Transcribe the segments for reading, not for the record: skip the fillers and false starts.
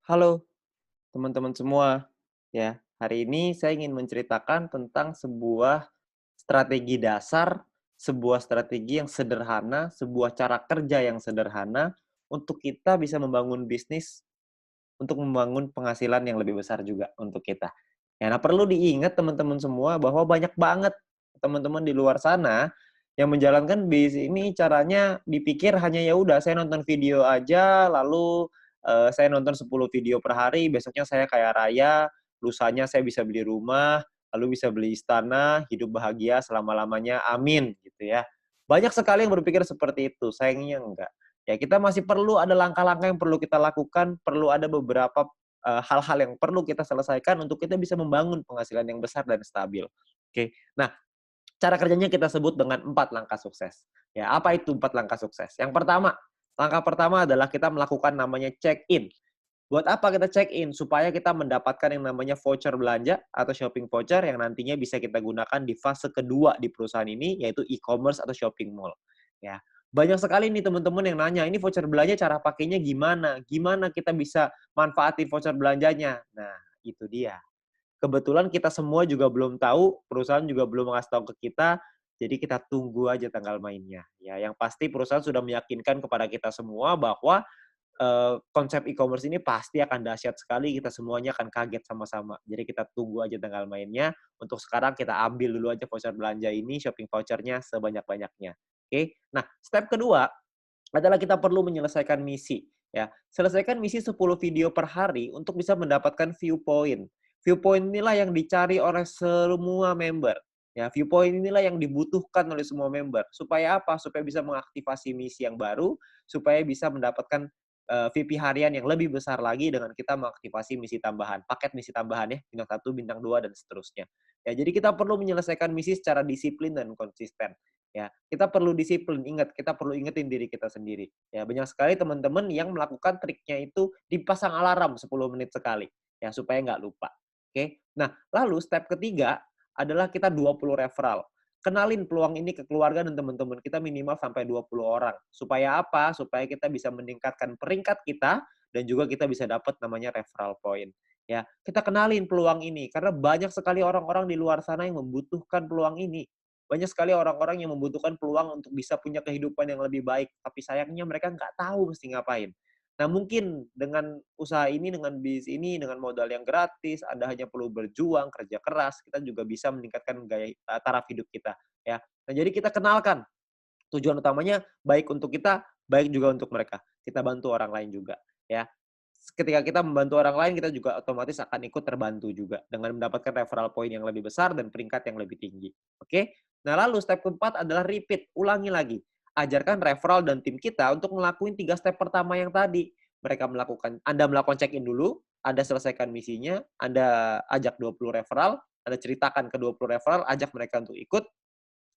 Halo teman-teman semua, ya. Hari ini saya ingin menceritakan tentang sebuah strategi dasar, sebuah strategi yang sederhana, sebuah cara kerja yang sederhana untuk kita bisa membangun bisnis, untuk membangun penghasilan yang lebih besar juga untuk kita. Ya, nah perlu diingat teman-teman semua bahwa banyak banget teman-teman di luar sana yang menjalankan bisnis ini caranya dipikir hanya ya udah saya nonton video aja lalu, saya nonton 10 video per hari, besoknya saya kaya raya, lusanya saya bisa beli rumah, lalu bisa beli istana, hidup bahagia selama-lamanya, amin, gitu ya. Banyak sekali yang berpikir seperti itu, sayangnya enggak. Ya kita masih perlu ada langkah-langkah yang perlu kita lakukan, perlu ada beberapa, hal-hal yang perlu kita selesaikan untuk kita bisa membangun penghasilan yang besar dan stabil. Oke. Nah, cara kerjanya kita sebut dengan 4 langkah sukses. Ya, apa itu 4 langkah sukses? Yang pertama, langkah pertama adalah kita melakukan namanya check-in. Buat apa kita check-in? Supaya kita mendapatkan yang namanya voucher belanja atau shopping voucher yang nantinya bisa kita gunakan di fase kedua di perusahaan ini, yaitu e-commerce atau shopping mall. Ya, banyak sekali nih teman-teman yang nanya, "Ini voucher belanja cara pakainya gimana? Gimana kita bisa manfaatin voucher belanjanya?" Nah, itu dia. Kebetulan kita semua juga belum tahu, perusahaan juga belum ngasih tahu ke kita, jadi kita tunggu aja tanggal mainnya. Ya, yang pasti perusahaan sudah meyakinkan kepada kita semua bahwa konsep e-commerce ini pasti akan dahsyat sekali, kita semuanya akan kaget sama-sama. Jadi kita tunggu aja tanggal mainnya, untuk sekarang kita ambil dulu aja voucher belanja ini, shopping voucher-nya sebanyak-banyaknya, oke. Nah, step kedua adalah kita perlu menyelesaikan misi, ya. Selesaikan misi 10 video per hari untuk bisa mendapatkan view point. View point inilah yang dicari oleh semua member, ya. View point inilah yang dibutuhkan oleh semua member. Supaya apa? Supaya bisa mengaktifasi misi yang baru, supaya bisa mendapatkan VP harian yang lebih besar lagi dengan kita mengaktifasi misi tambahan, paket misi tambahan ya, bintang 1, bintang 2 dan seterusnya. Ya, jadi kita perlu menyelesaikan misi secara disiplin dan konsisten. Ya, kita perlu disiplin, ingat, kita perlu ingetin diri kita sendiri. Ya, banyak sekali teman-teman yang melakukan triknya itu dipasang alarm 10 menit sekali, ya, supaya nggak lupa. Oke. Nah, lalu step ketiga adalah kita 20 referral. Kenalin peluang ini ke keluarga dan teman-teman kita minimal sampai 20 orang. Supaya apa? Supaya kita bisa meningkatkan peringkat kita dan juga kita bisa dapat namanya referral point. Ya, kita kenalin peluang ini karena banyak sekali orang-orang di luar sana yang membutuhkan peluang ini. Banyak sekali orang-orang yang membutuhkan peluang untuk bisa punya kehidupan yang lebih baik, tapi sayangnya mereka nggak tahu mesti ngapain. Nah, mungkin dengan usaha ini, dengan bisnis ini, dengan modal yang gratis, Anda hanya perlu berjuang, kerja keras, kita juga bisa meningkatkan taraf hidup kita, ya. Nah, jadi kita kenalkan tujuan utamanya baik untuk kita, baik juga untuk mereka. Kita bantu orang lain juga, ya. Ketika kita membantu orang lain, kita juga otomatis akan ikut terbantu juga dengan mendapatkan referral point yang lebih besar dan peringkat yang lebih tinggi. Oke? Nah, lalu step keempat adalah repeat, ulangi lagi. Ajarkan referral dan tim kita untuk ngelakuin 3 step pertama yang tadi. Anda melakukan check-in dulu, Anda selesaikan misinya, Anda ajak 20 referral, Anda ceritakan ke 20 referral, ajak mereka untuk ikut,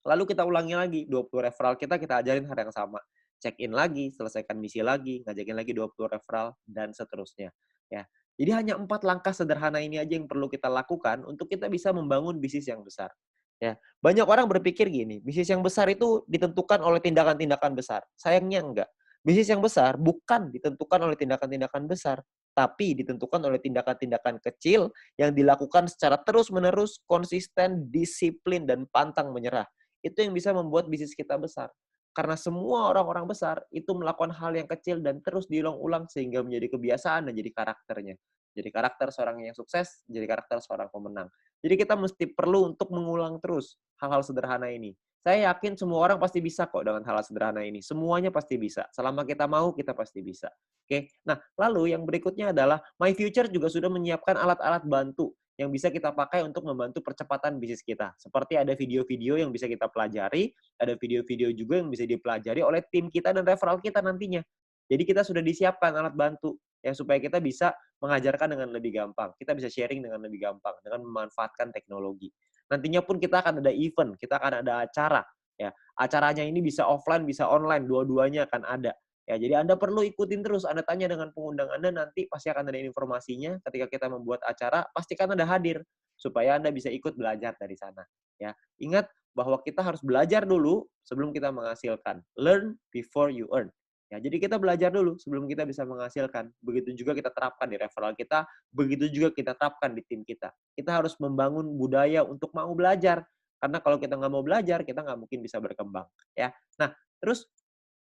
lalu kita ulangi lagi, 20 referral kita ajarin hal yang sama. Check-in lagi, selesaikan misi lagi, ngajakin lagi 20 referral, dan seterusnya. Ya. Jadi hanya 4 langkah sederhana ini aja yang perlu kita lakukan untuk kita bisa membangun bisnis yang besar. Ya. Banyak orang berpikir gini, bisnis yang besar itu ditentukan oleh tindakan-tindakan besar. Sayangnya enggak. Bisnis yang besar bukan ditentukan oleh tindakan-tindakan besar, tapi ditentukan oleh tindakan-tindakan kecil yang dilakukan secara terus-menerus, konsisten, disiplin, dan pantang menyerah. Itu yang bisa membuat bisnis kita besar. Karena semua orang-orang besar itu melakukan hal yang kecil dan terus diulang-ulang sehingga menjadi kebiasaan dan jadi karakternya. Jadi karakter seorang yang sukses, jadi karakter seorang pemenang. Jadi kita mesti perlu untuk mengulang terus hal-hal sederhana ini. Saya yakin semua orang pasti bisa kok dengan hal-hal sederhana ini. Semuanya pasti bisa. Selama kita mau, kita pasti bisa. Oke. Nah, lalu yang berikutnya adalah My Future juga sudah menyiapkan alat-alat bantu yang bisa kita pakai untuk membantu percepatan bisnis kita. Seperti ada video-video yang bisa kita pelajari, ada video-video juga yang bisa dipelajari oleh tim kita dan referral kita nantinya. Jadi kita sudah disiapkan alat bantu ya supaya kita bisa mengajarkan dengan lebih gampang. Kita bisa sharing dengan lebih gampang dengan memanfaatkan teknologi. Nantinya pun kita akan ada event, kita akan ada acara ya. Acaranya ini bisa offline, bisa online, dua-duanya akan ada. Ya, jadi Anda perlu ikutin terus, Anda tanya dengan pengundang Anda, nanti pasti akan ada informasinya ketika kita membuat acara, pastikan Anda hadir, supaya Anda bisa ikut belajar dari sana. Ya, ingat bahwa kita harus belajar dulu sebelum kita menghasilkan. Learn before you earn. Ya, jadi kita belajar dulu sebelum kita bisa menghasilkan. Begitu juga kita terapkan di referral kita, begitu juga kita terapkan di tim kita. Kita harus membangun budaya untuk mau belajar. Karena kalau kita nggak mau belajar, kita nggak mungkin bisa berkembang. Ya. Nah, terus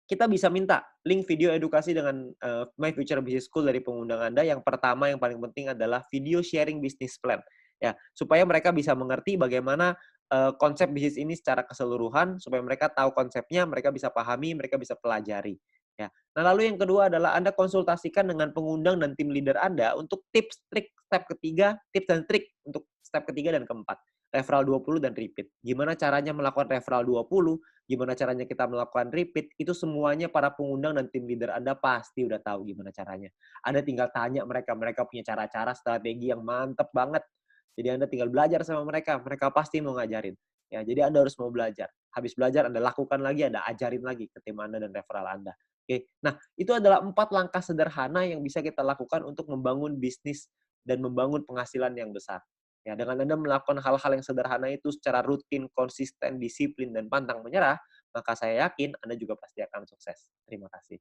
kita bisa minta link video edukasi dengan My Future Business School dari pengundang Anda. Yang pertama, yang paling penting adalah video sharing business plan. Ya, supaya mereka bisa mengerti bagaimana konsep bisnis ini secara keseluruhan, supaya mereka tahu konsepnya, mereka bisa pahami, mereka bisa pelajari. Ya. Nah, lalu yang kedua adalah Anda konsultasikan dengan pengundang dan tim leader Anda untuk tips, trik, step ketiga, tips dan trik untuk step ketiga dan keempat. Referral 20 dan repeat. Gimana caranya melakukan referral 20, gimana caranya kita melakukan repeat, itu semuanya para pengundang dan tim leader Anda pasti udah tahu gimana caranya. Anda tinggal tanya mereka, mereka punya cara-cara strategi yang mantep banget. Jadi Anda tinggal belajar sama mereka, mereka pasti mau ngajarin. Ya, jadi Anda harus mau belajar. Habis belajar Anda lakukan lagi, Anda ajarin lagi ke tim Anda dan referral Anda. Oke. Nah, itu adalah 4 langkah sederhana yang bisa kita lakukan untuk membangun bisnis dan membangun penghasilan yang besar. Ya, dengan Anda melakukan hal-hal yang sederhana itu secara rutin, konsisten, disiplin, dan pantang menyerah, maka saya yakin Anda juga pasti akan sukses. Terima kasih.